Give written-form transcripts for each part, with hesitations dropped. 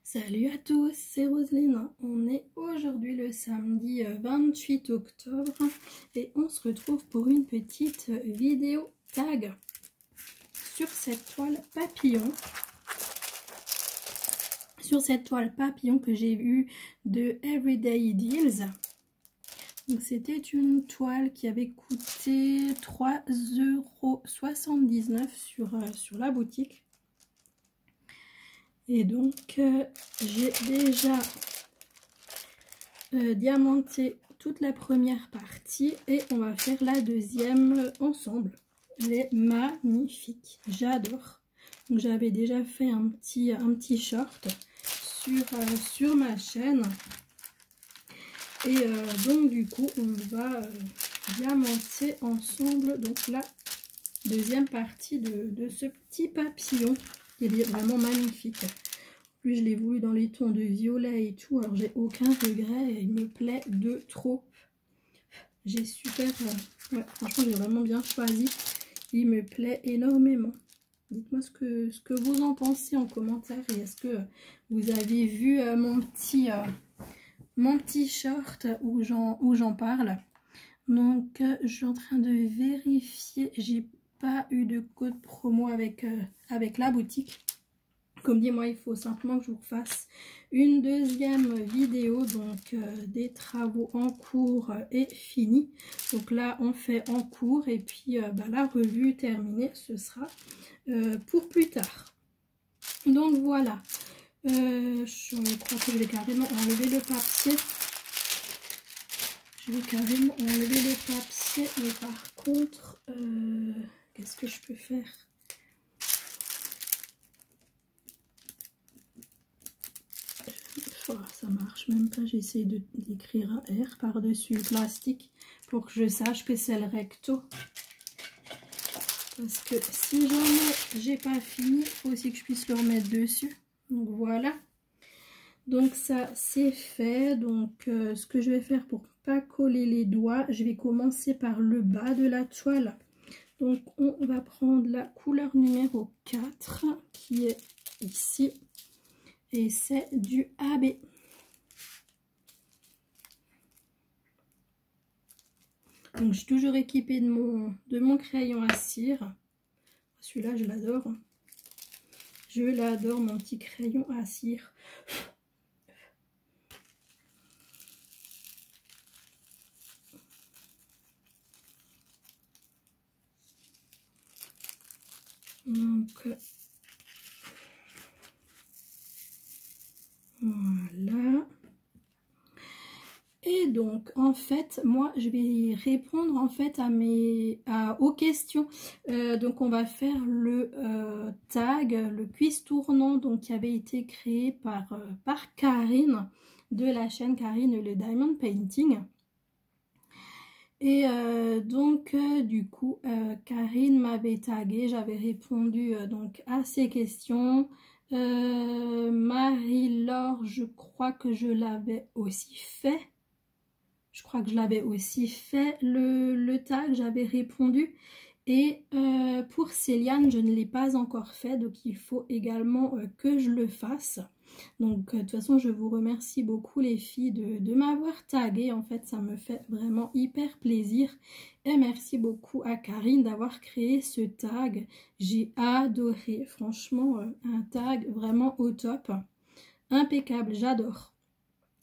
Salut à tous, c'est Roselyne. On est aujourd'hui le samedi 28 octobre et on se retrouve pour une petite vidéo tag sur cette toile papillon. Sur cette toile papillon que j'ai eue de Everyday Deals. C'était une toile qui avait coûté 3,79 € sur la boutique. Et donc, j'ai déjà diamanté toute la première partie et on va faire la deuxième ensemble. Elle est magnifique, j'adore. Donc, j'avais déjà fait un petit short sur ma chaîne. Et donc, du coup, on va diamanter ensemble donc la deuxième partie de ce petit papillon. Il est vraiment magnifique. En plus, je l'ai voulu dans les tons de violet et tout. Alors, j'ai aucun regret et il me plaît de trop. J'ai super... ouais, franchement, j'ai vraiment bien choisi. Il me plaît énormément. Dites-moi ce que vous en pensez en commentaire. Et est-ce que vous avez vu mon petit short où j'en parle. Donc, je suis en train de vérifier. J'ai pas eu de code promo avec la boutique. Comme dit, moi il faut simplement que je vous fasse une deuxième vidéo, donc des travaux en cours et finis. Donc là on fait en cours et puis la revue terminée, ce sera pour plus tard. Donc voilà, je crois que je vais carrément enlever le papier. Je vais carrément enlever le papier, mais par contre, qu'est-ce que je peux faire? Oh, ça marche même pas, j'essaie d'écrire un R par-dessus le plastique pour que je sache que c'est le recto. Parce que si jamais j'ai pas fini, il faut aussi que je puisse le remettre dessus. Donc voilà. Donc ça c'est fait. Donc ce que je vais faire pour pas coller les doigts, je vais commencer par le bas de la toile. Donc on va prendre la couleur numéro 4 qui est ici. Et c'est du AB. Donc je suis toujours équipée de mon crayon à cire. Celui-là je l'adore. Je l'adore, mon petit crayon à cire. Donc voilà. Et donc en fait moi je vais répondre en fait aux questions. Donc on va faire le tag, le quiz tournant, donc qui avait été créé par Karine de la chaîne Karine le Diamond Painting. Et donc du coup Karine m'avait tagué, j'avais répondu donc à ces questions. Marie-Laure, je crois que je l'avais aussi fait. Je crois que je l'avais aussi fait le tag, j'avais répondu. Et pour Céliane, je ne l'ai pas encore fait, donc il faut également que je le fasse. Donc de toute façon, je vous remercie beaucoup les filles de m'avoir tagué. En fait, ça me fait vraiment hyper plaisir. Et merci beaucoup à Karine d'avoir créé ce tag. J'ai adoré, franchement, un tag vraiment au top. Impeccable, j'adore.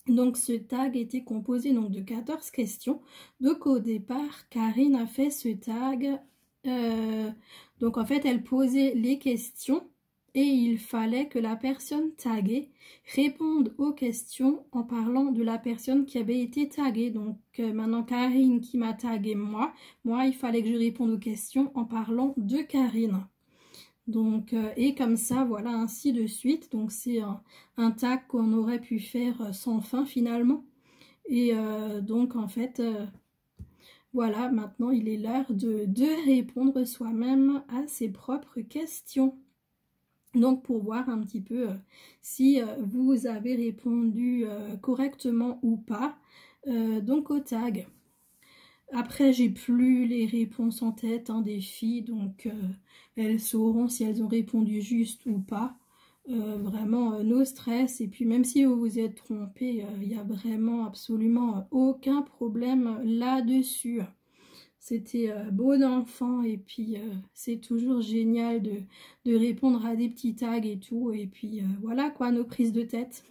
Donc ce tag était composé donc de 14 questions. Donc au départ, Karine a fait ce tag. Donc en fait, elle posait les questions et il fallait que la personne taguée réponde aux questions en parlant de la personne qui avait été taguée. Donc maintenant Karine qui m'a tagué moi, il fallait que je réponde aux questions en parlant de Karine. Donc, et comme ça, voilà, ainsi de suite. Donc, c'est un tag qu'on aurait pu faire sans fin finalement. Et donc, en fait, voilà, maintenant, il est l'heure de répondre soi-même à ses propres questions. Donc, pour voir un petit peu si vous avez répondu correctement ou pas, donc au tag. Après, j'ai plus les réponses en tête des filles, donc elles sauront si elles ont répondu juste ou pas. Vraiment, no stress. Et puis même si vous vous êtes trompé, il n'y a vraiment absolument aucun problème là-dessus. C'était bon enfant et puis c'est toujours génial de répondre à des petits tags et tout. Et puis voilà quoi, nos prises de tête.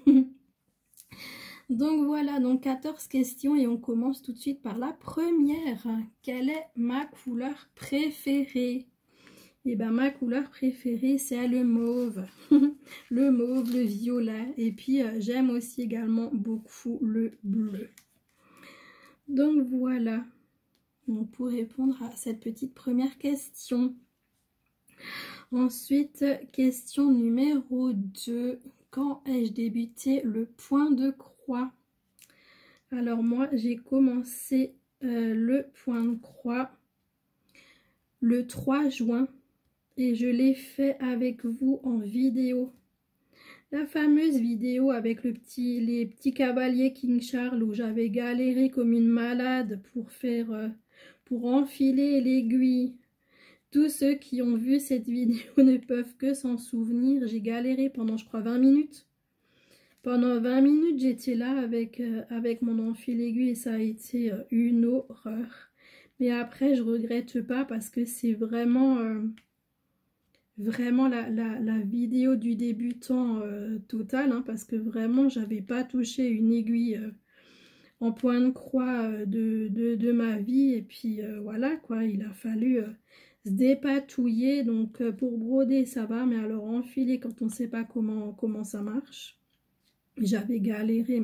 Donc voilà, donc 14 questions et on commence tout de suite par la première. Quelle est ma couleur préférée? Et ben ma couleur préférée c'est le mauve. Le mauve, le violet et puis j'aime aussi également beaucoup le bleu. Donc voilà. Donc pour répondre à cette petite première question. Ensuite, question numéro 2. Quand ai-je débuté le point de croix? Alors moi, j'ai commencé le point de croix le 3 juin et je l'ai fait avec vous en vidéo. La fameuse vidéo avec les petits cavaliers King Charles où j'avais galéré comme une malade pour enfiler l'aiguille. Tous ceux qui ont vu cette vidéo ne peuvent que s'en souvenir. J'ai galéré pendant, je crois, 20 minutes. Pendant 20 minutes, j'étais là avec mon enfil aiguille et ça a été une horreur. Mais après, je regrette pas parce que c'est vraiment, vraiment la vidéo du débutant total. Hein, parce que vraiment, j'avais pas touché une aiguille en point de croix de ma vie. Et puis voilà quoi, il a fallu se dépatouiller. Donc pour broder, ça va. Mais alors enfiler quand on ne sait pas comment ça marche. J'avais galéré,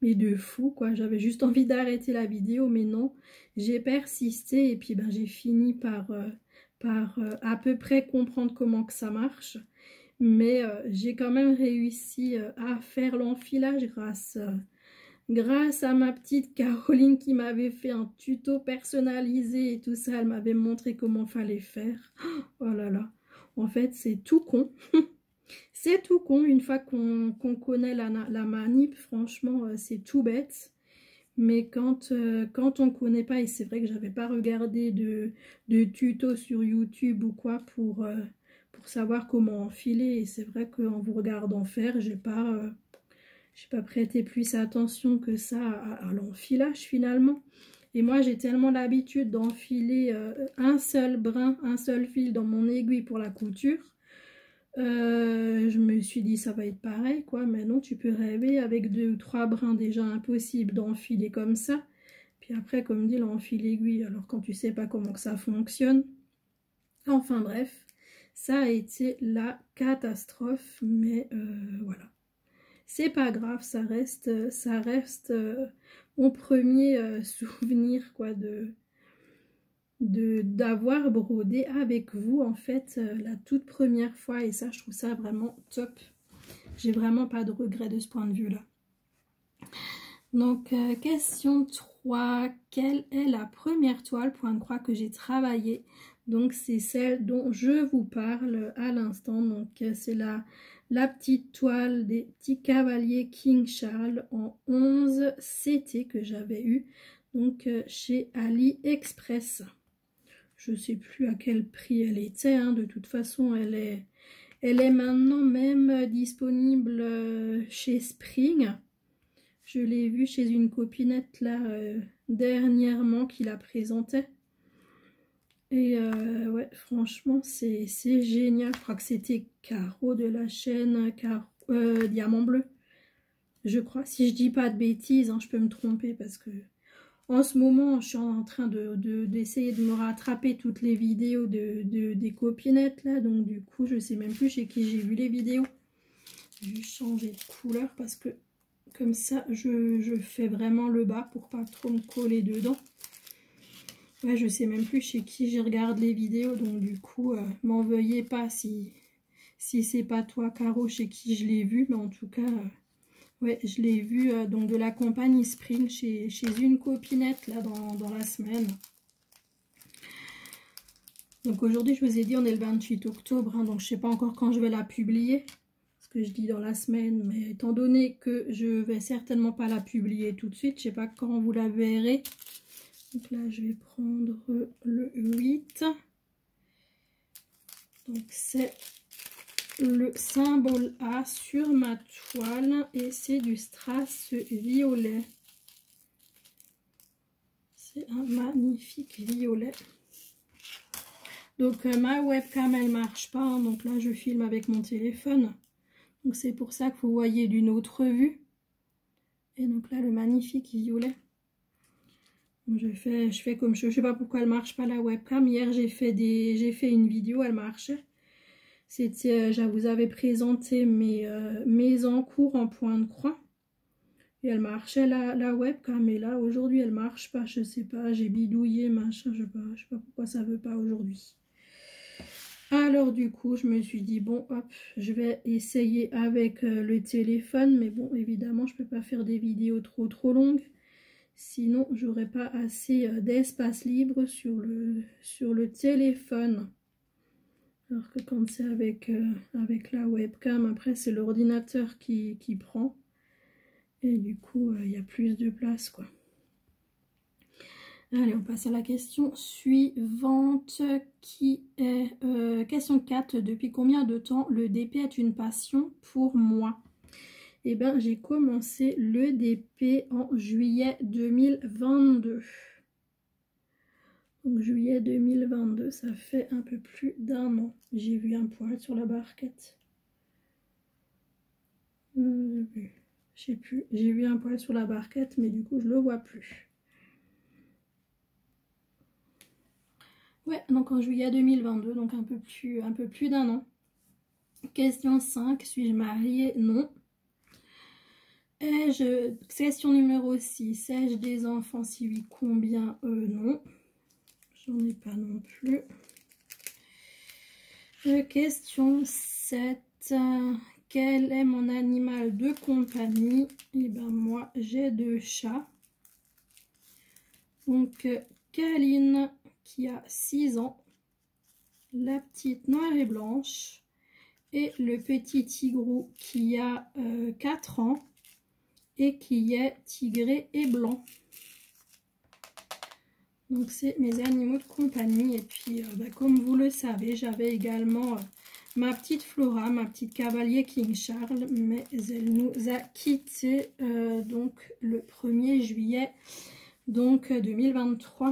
mais de fou, quoi. J'avais juste envie d'arrêter la vidéo, mais non. J'ai persisté et puis ben, j'ai fini par à peu près comprendre comment que ça marche. Mais j'ai quand même réussi à faire l'enfilage grâce à ma petite Caroline qui m'avait fait un tuto personnalisé et tout ça. Elle m'avait montré comment fallait faire. Oh là là. En fait, c'est tout con. C'est tout con, une fois qu'on connaît la manip, franchement, c'est tout bête. Mais quand on ne connaît pas, et c'est vrai que j'avais pas regardé de tuto sur YouTube ou quoi pour savoir comment enfiler. Et c'est vrai qu'en vous regardant faire, j'ai pas prêté plus attention que ça à l'enfilage finalement. Et moi, j'ai tellement l'habitude d'enfiler un seul brin, un seul fil dans mon aiguille pour la couture. Je me suis dit ça va être pareil quoi, mais non, tu peux rêver avec 2 ou 3 brins, déjà impossible d'enfiler comme ça. Puis après, comme dit, l'enfile aiguille, alors quand tu sais pas comment que ça fonctionne. Enfin bref, ça a été la catastrophe, mais voilà. C'est pas grave, ça reste mon premier souvenir quoi d'avoir brodé avec vous en fait la toute première fois et ça je trouve ça vraiment top. J'ai vraiment pas de regret de ce point de vue là. Donc question 3, quelle est la première toile point de croix que j'ai travaillée? Donc c'est celle dont je vous parle à l'instant. Donc c'est la petite toile des petits cavaliers King Charles en 11 CT que j'avais eu donc chez AliExpress. Je ne sais plus à quel prix elle était, hein. De toute façon, elle est maintenant même disponible chez Spring. Je l'ai vue chez une copinette là dernièrement qui la présentait. Et ouais, franchement, c'est génial. Je crois que c'était Caro de la chaîne Diamant Bleu. Je crois, si je dis pas de bêtises, hein, je peux me tromper parce que... En ce moment, je suis en train d'essayer de me rattraper toutes les vidéos des copinettes là. Donc du coup, je sais même plus chez qui j'ai vu les vidéos. Je vais changer de couleur parce que comme ça, je fais vraiment le bas pour pas trop me coller dedans. Ouais, je sais même plus chez qui je regarde les vidéos. Donc du coup, m'en veuillez pas si c'est pas toi, Caro, chez qui je l'ai vu. Mais en tout cas... ouais, je l'ai vu donc de la compagnie Spring chez une copinette là dans la semaine. Donc aujourd'hui, je vous ai dit, on est le 28 octobre, hein, donc je ne sais pas encore quand je vais la publier. Ce que je dis dans la semaine, mais étant donné que je vais certainement pas la publier tout de suite, je ne sais pas quand vous la verrez. Donc là, je vais prendre le 8. Donc c'est le symbole A sur ma toile et c'est du strass violet. C'est un magnifique violet. Donc ma webcam elle marche pas, hein, donc là je filme avec mon téléphone. Donc c'est pour ça que vous voyez d'une autre vue. Et donc là le magnifique violet. Je fais comme je sais pas pourquoi elle marche pas la webcam. Hier j'ai fait une vidéo, elle marchait. C'était, je vous avais présenté mes encours en point de croix. Et elle marchait la webcam, mais là aujourd'hui elle marche pas, je sais pas, j'ai bidouillé, machin, je sais pas pourquoi ça veut pas aujourd'hui. Alors du coup je me suis dit bon hop, je vais essayer avec le téléphone, mais bon évidemment je peux pas faire des vidéos trop longues, sinon j'aurais pas assez d'espace libre sur le téléphone. Alors que quand c'est avec la webcam, après c'est l'ordinateur qui prend. Et du coup, il y a plus de place, quoi. Allez, on passe à la question suivante, qui est question 4. Depuis combien de temps le DP est une passion pour moi? Eh bien, j'ai commencé le DP en juillet 2022. Donc, juillet 2022, ça fait un peu plus d'un an. J'ai vu un poil sur la barquette. Je sais plus, j'ai vu un poil sur la barquette, mais du coup je le vois plus. Ouais, donc en juillet 2022, donc un peu plus d'un an. Question 5, suis-je mariée? Non. Question numéro 6, ai-je des enfants? Si oui, combien? Non. J'en ai pas non plus. Question 7, quel est mon animal de compagnie? Et ben moi j'ai 2 chats. Donc Kaline qui a 6 ans, la petite noire et blanche et le petit tigrou qui a 4 ans et qui est tigré et blanc. Donc c'est mes animaux de compagnie. Et puis comme vous le savez, j'avais également ma petite Flora, ma petite cavalier King Charles, mais elle nous a quittés donc le 1er juillet donc 2023.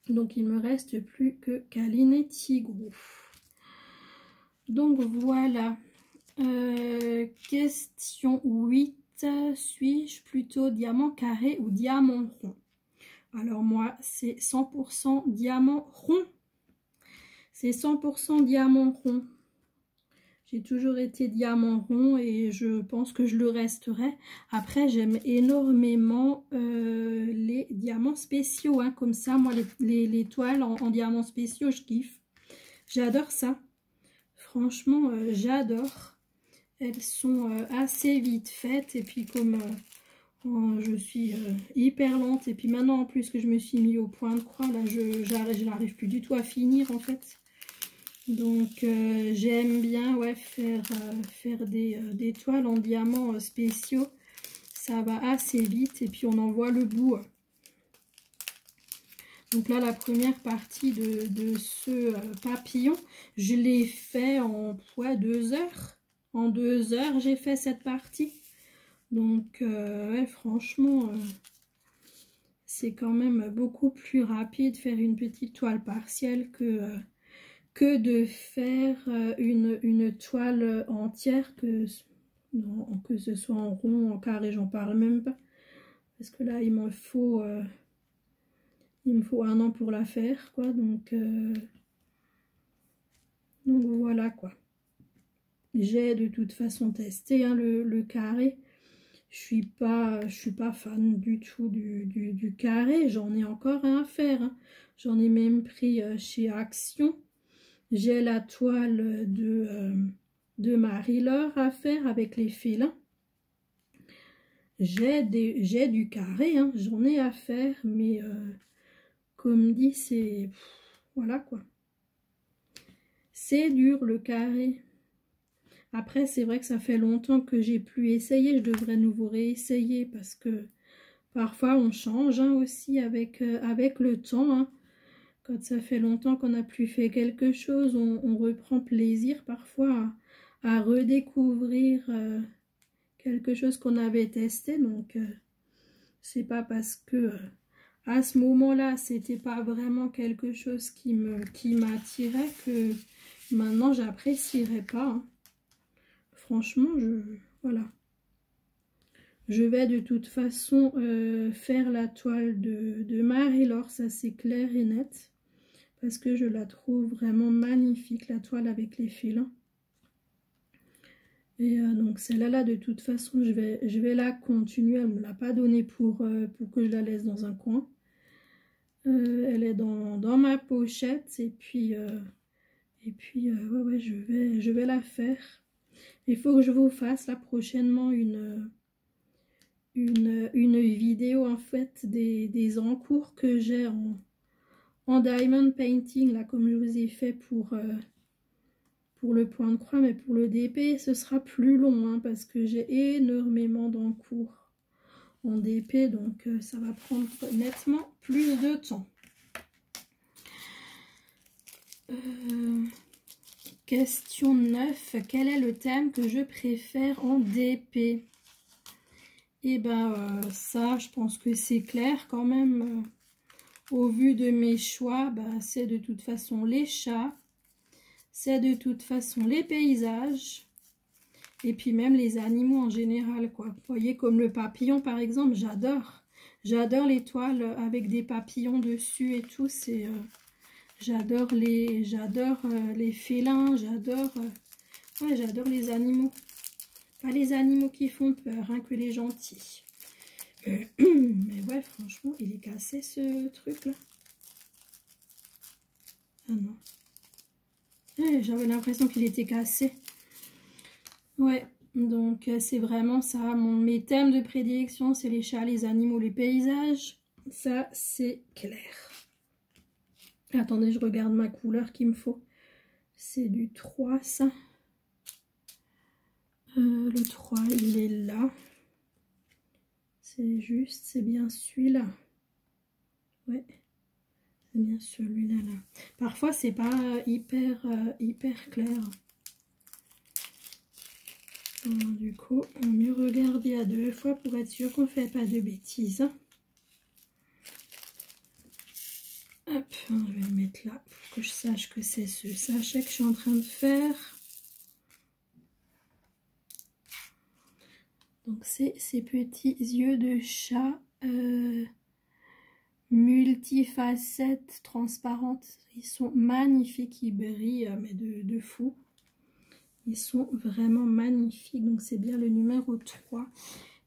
Donc il me reste plus que Kaline et Tigrou. Donc voilà. Question 8. Suis-je plutôt diamant carré ou diamant rond? Alors moi c'est 100% diamant rond. C'est 100% diamant rond. J'ai toujours été diamant rond et je pense que je le resterai. Après, j'aime énormément les diamants spéciaux. Hein. Comme ça, moi, les toiles en diamants spéciaux, je kiffe. J'adore ça. Franchement, j'adore. Elles sont assez vite faites. Et puis, comme je suis hyper lente. Et puis maintenant, en plus que je me suis mis au point de croix, là, je n'arrive plus du tout à finir, en fait. Donc j'aime bien faire des toiles en diamants spéciaux. Ça va assez vite et puis on en voit le bout. Donc là la première partie de ce papillon, je l'ai fait en 2 heures. En 2 heures j'ai fait cette partie. Donc ouais, franchement c'est quand même beaucoup plus rapide faire une petite toile partielle que de faire une toile entière, que ce soit en rond, en carré, j'en parle même pas. Parce que là, il me faut 1 an pour la faire, quoi. Donc voilà, quoi. J'ai de toute façon testé hein, le carré. Je suis pas fan du tout du carré. J'en ai encore un à faire. Hein. J'en ai même pris chez Action. J'ai la toile de Marie-Laure à faire avec les félins. J'ai du carré, hein, j'en ai à faire, mais comme dit, c'est... Voilà quoi. C'est dur le carré. Après, c'est vrai que ça fait longtemps que j'ai plus essayé. Je devrais nouveau réessayer parce que parfois on change hein, aussi avec le temps. Hein. Quand ça fait longtemps qu'on n'a plus fait quelque chose, on reprend plaisir parfois à redécouvrir quelque chose qu'on avait testé. Donc, c'est pas parce que à ce moment-là, c'était pas vraiment quelque chose qui m'attirait que maintenant j'apprécierais pas. Hein. Franchement, voilà. Je vais de toute façon faire la toile de Marie-Laure, ça c'est clair et net. Parce que je la trouve vraiment magnifique, la toile avec les félins. Et donc celle-là, de toute façon, je vais la continuer. Elle ne me l'a pas donnée pour que je la laisse dans un coin. Elle est dans ma pochette. Et puis ouais, je vais la faire. Il faut que je vous fasse là prochainement une vidéo en fait des encours que j'ai en diamond painting, là, comme je vous ai fait pour le point de croix, mais pour le DP, ce sera plus long, hein, parce que j'ai énormément d'encours en DP, donc ça va prendre nettement plus de temps. Question 9. Quel est le thème que je préfère en DP? Et ben ça, je pense que c'est clair quand même. Au vu de mes choix, ben, c'est de toute façon les chats. C'est de toute façon les paysages. Et puis même les animaux en général, quoi. Vous voyez, comme le papillon, par exemple, j'adore. J'adore les toiles avec des papillons dessus et tout. C'est... j'adore les félins, j'adore ouais, j'adore les animaux. Pas les animaux qui font peur, hein, que les gentils. Mais ouais, franchement, il est cassé ce truc-là. Ah non. Ouais, j'avais l'impression qu'il était cassé. Ouais, donc c'est vraiment ça. Mes thèmes de prédilection, c'est les chats, les animaux, les paysages. Ça, c'est clair. Attendez, je regarde ma couleur qu'il me faut. C'est du 3, ça. Le 3, il est là. C'est juste, c'est bien celui-là. Ouais, c'est bien celui-là. Là. Parfois, c'est pas hyper clair. Alors, du coup, on va mieux regarder à 2 fois pour être sûr qu'on ne fait pas de bêtises. Hop, je vais le mettre là pour que je sache que c'est ce sachet que je suis en train de faire. Donc c'est ces petits yeux de chat multifacettes transparentes. Ils sont magnifiques, ils brillent mais de fou. Ils sont vraiment magnifiques. Donc c'est bien le numéro 3.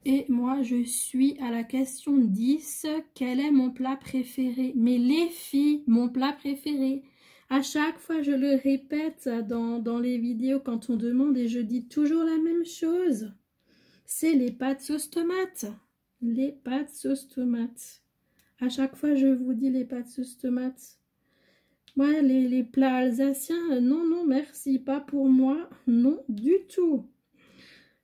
Et moi je suis à la question 10. Quel est mon plat préféré? Mais les filles, mon plat préféré. À chaque fois je le répète dans les vidéos quand on demande et je dis toujours la même chose. C'est les pâtes sauce tomate. Les pâtes sauce tomate. À chaque fois, je vous dis les pâtes sauce tomate. Moi, les plats alsaciens, non, non, merci. Pas pour moi. Non, du tout.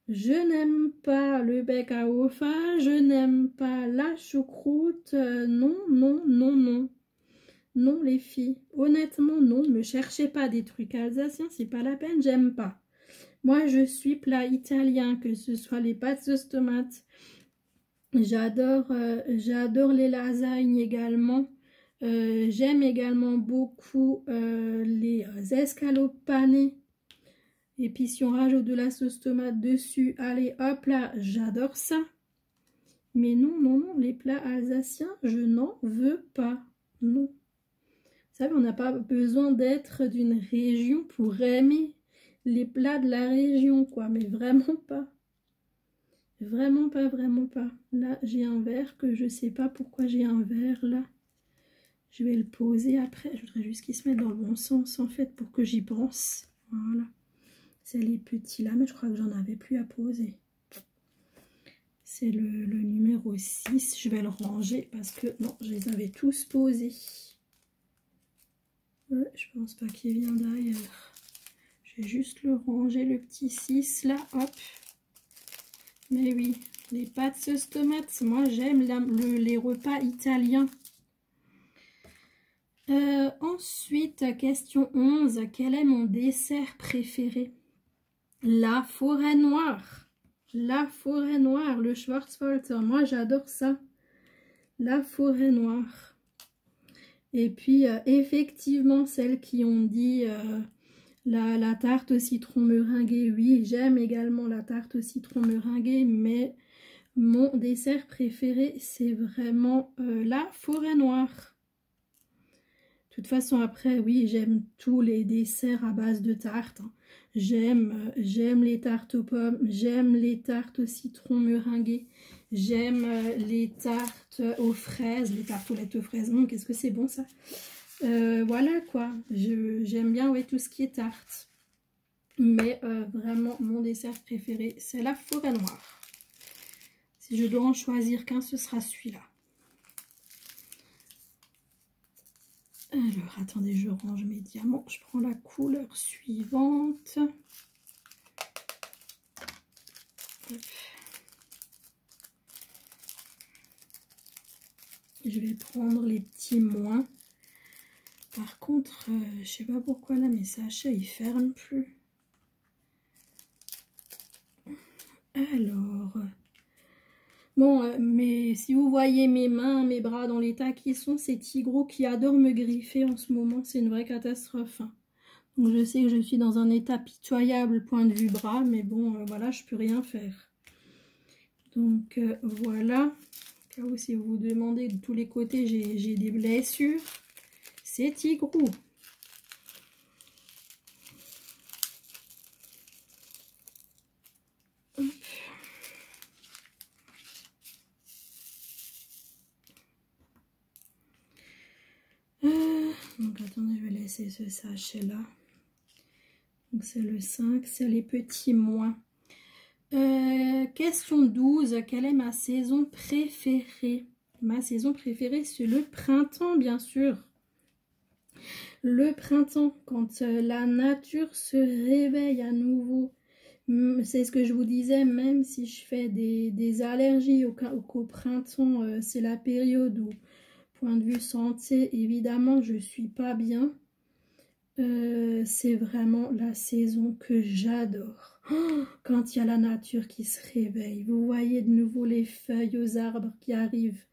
Je n'aime pas le bec à ofa. Je n'aime pas la choucroute. Non, non, non, non. Non, les filles. Honnêtement, non. Ne me cherchez pas des trucs alsaciens. C'est pas la peine. J'aime pas. Moi, je suis plat italien, que ce soit les pâtes sauce tomate. J'adore les lasagnes également. J'aime également beaucoup les escalopes panées. Et puis si on rajoute de la sauce tomate dessus, allez hop là, j'adore ça. Mais non, non, non, les plats alsaciens, je n'en veux pas. Non. Vous savez, on n'a pas besoin d'être d'une région pour aimer les plats de la région, quoi, mais vraiment pas. Vraiment pas, vraiment pas. Là, j'ai un verre que je sais pas pourquoi j'ai un verre là. Je vais le poser après. Je voudrais juste qu'il se mette dans le bon sens en fait pour que j'y pense. Voilà. C'est les petits là, mais je crois que j'en avais plus à poser. C'est le numéro 6. Je vais le ranger parce que non, je les avais tous posés. Ouais, je pense pas qu'il vient d'ailleurs. Je vais juste le ranger, le petit 6 là, hop. Mais oui, les pâtes sauce tomate, moi j'aime les repas italiens. Ensuite, question 11, quel est mon dessert préféré? La forêt noire. La forêt noire, le Schwarzwälder. Moi, j'adore ça. La forêt noire. Et puis, effectivement, celles qui ont dit la tarte au citron meringuée. Oui, j'aime également la tarte au citron meringuée, mais mon dessert préféré, c'est vraiment la forêt noire. De toute façon, après, oui, j'aime tous les desserts à base de tarte. Hein. J'aime les tartes aux pommes, j'aime les tartes au citron meringuées, j'aime les tartes aux fraises, les tartelettes aux fraises. Qu'est-ce que c'est bon ça. Voilà quoi, j'aime bien ouais, tout ce qui est tarte. Mais vraiment, mon dessert préféré, c'est la forêt noire. Si je dois en choisir qu'un, ce sera celui-là. Alors, attendez, je range mes diamants. Je prends la couleur suivante. Hop. Je vais prendre les petits moins. Par contre, je sais pas pourquoi là, mes sachets, ils ferment plus. Alors... Bon, mais si vous voyez mes mains, mes bras dans l'état qui sont, ces petits gros qui adorent me griffer en ce moment, c'est une vraie catastrophe. Hein. Donc je sais que je suis dans un état pitoyable point de vue bras, mais bon, voilà, je peux rien faire. Donc voilà, au cas où si vous vous demandez, de tous les côtés, j'ai des blessures. C'est tigrou. Donc attendez, je vais laisser ce sachet là. Donc c'est le 5, c'est les petits moins. Question 12, quelle est ma saison préférée? Ma saison préférée, c'est le printemps, bien sûr. Le printemps, quand la nature se réveille à nouveau. C'est ce que je vous disais, même si je fais des allergies au printemps, c'est la période où, point de vue santé, évidemment, je suis pas bien. C'est vraiment la saison que j'adore. Oh, quand il y a la nature qui se réveille, vous voyez de nouveau les feuilles aux arbres qui arrivent,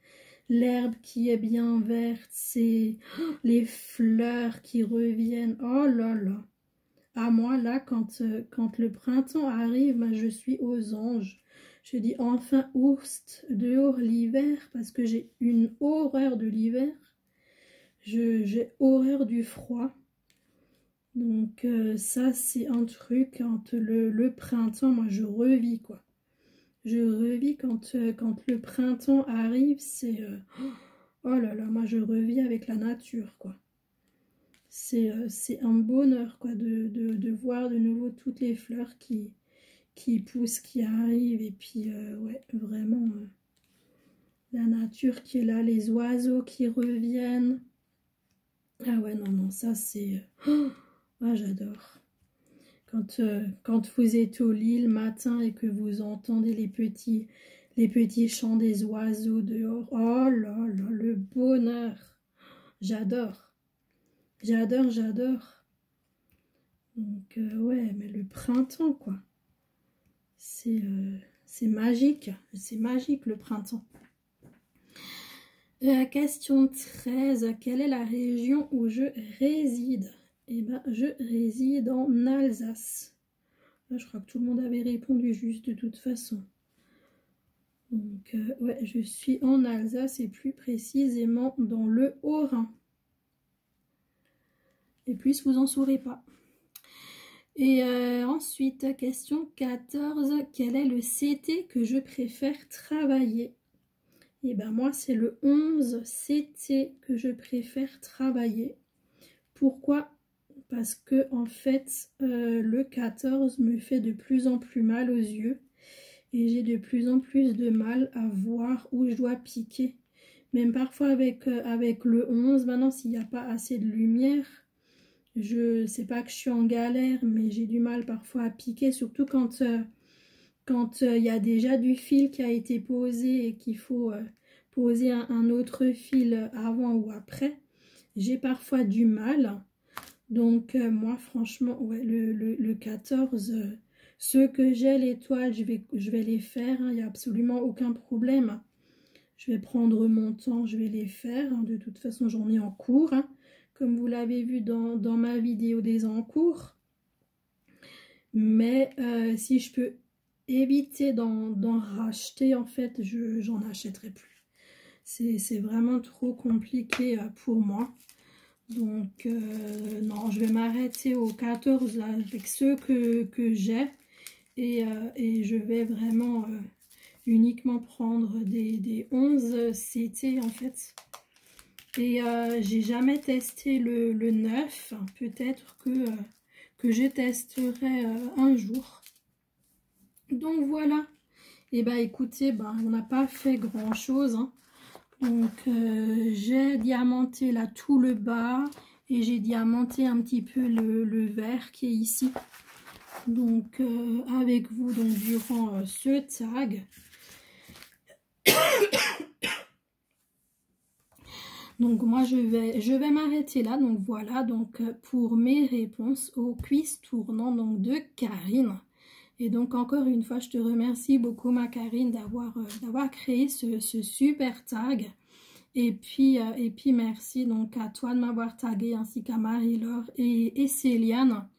l'herbe qui est bien verte, c'est les fleurs qui reviennent. Oh là là! À moi, là, quand le printemps arrive, ben, je suis aux anges. Je dis enfin oust, dehors l'hiver, parce que j'ai une horreur de l'hiver. J'ai horreur du froid. Donc ça, c'est un truc, quand le printemps, moi, je revis, quoi. Je revis quand le printemps arrive, c'est... oh là là, moi, je revis avec la nature, quoi. C'est un bonheur, quoi, de voir de nouveau toutes les fleurs qui poussent, qui arrivent. Et puis, ouais, vraiment, la nature qui est là, les oiseaux qui reviennent. Ah ouais, non, non, ça, c'est... ah, j'adore. Quand vous êtes au lit le matin et que vous entendez les petits chants des oiseaux dehors, oh là là, le bonheur. J'adore. J'adore, j'adore. Donc, ouais, mais le printemps, quoi. C'est magique. C'est magique, le printemps. Question 13. Quelle est la région où je réside? Eh bien, je réside en Alsace. Là, je crois que tout le monde avait répondu juste de toute façon. Donc, ouais, je suis en Alsace et plus précisément dans le Haut-Rhin. Et plus, vous en saurez pas. Et ensuite, question 14. Quel est le CT que je préfère travailler? Et bien, moi, c'est le 11 CT que je préfère travailler. Pourquoi? Parce que en fait, le 14 me fait de plus en plus mal aux yeux et j'ai de plus en plus de mal à voir où je dois piquer. Même parfois avec le 11, maintenant s'il n'y a pas assez de lumière, je sais pas que je suis en galère, mais j'ai du mal parfois à piquer, surtout quand il y a déjà du fil qui a été posé et qu'il faut poser un autre fil avant ou après. J'ai parfois du mal. Donc moi franchement, ouais, le 14, Ceux que j'ai, les toiles, je vais les faire, il n'y a absolument aucun problème. Je vais prendre mon temps, je vais les faire. Hein. De toute façon, j'en ai en cours, hein, comme vous l'avez vu dans ma vidéo des en cours. Mais si je peux éviter d'en racheter, en fait, j'en achèterai plus. C'est vraiment trop compliqué pour moi. Donc, non, je vais m'arrêter aux 14 là, avec ceux que j'ai. Et je vais vraiment uniquement prendre des 11 CT en fait. Et j'ai jamais testé le 9. Peut-être que je testerai un jour. Donc voilà. Et bah écoutez, on n'a pas fait grand chose. Hein. Donc j'ai diamanté là tout le bas. Et j'ai diamanté un petit peu le vert qui est ici. Donc avec vous donc durant ce tag. Donc moi je vais m'arrêter là. Donc voilà donc pour mes réponses aux quiz tournants donc de Karine. Et donc encore une fois je te remercie beaucoup ma Karine d'avoir créé ce super tag. Et puis merci donc à toi de m'avoir tagué ainsi qu'à Marie-Laure et Céliane.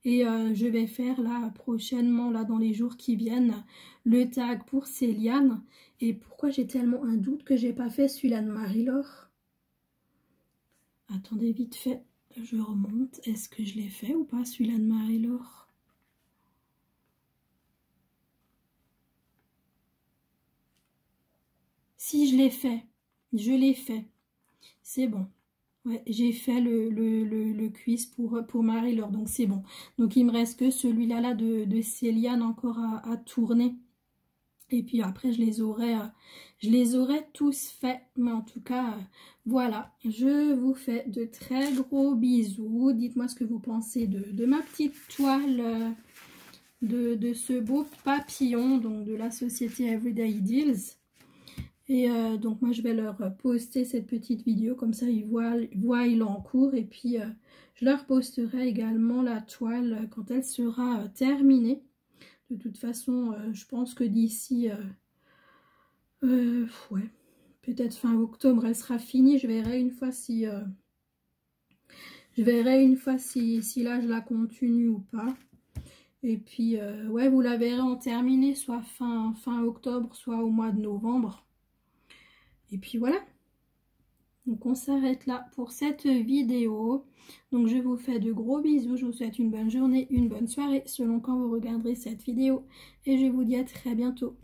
Et je vais faire là prochainement, là dans les jours qui viennent, le tag pour Céliane. Et pourquoi j'ai tellement un doute que j'ai pas fait celui-là de Marie-Laure? Attendez vite fait, je remonte. Est-ce que je l'ai fait ou pas celui-là de Marie-Laure? Si je l'ai fait, c'est bon. Ouais, j'ai fait le quiz pour Marie-Laure, donc c'est bon. Donc il me reste que celui-là de Céliane encore à tourner. Et puis après je les aurais tous faits. Mais en tout cas, voilà. Je vous fais de très gros bisous. Dites-moi ce que vous pensez de ma petite toile, de ce beau papillon, donc de la société Everyday Deals. Et donc moi je vais leur poster cette petite vidéo, comme ça ils voient il est en cours. Et puis je leur posterai également la toile quand elle sera terminée. De toute façon je pense que d'ici ouais, peut-être fin octobre elle sera finie. Je verrai une fois si si là je la continue ou pas. Et puis ouais, vous la verrez en terminée soit fin octobre, soit au mois de novembre. Et puis voilà, donc on s'arrête là pour cette vidéo. Donc je vous fais de gros bisous, je vous souhaite une bonne journée, une bonne soirée, selon quand vous regarderez cette vidéo. Et je vous dis à très bientôt.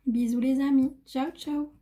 Bisous les amis, ciao ciao.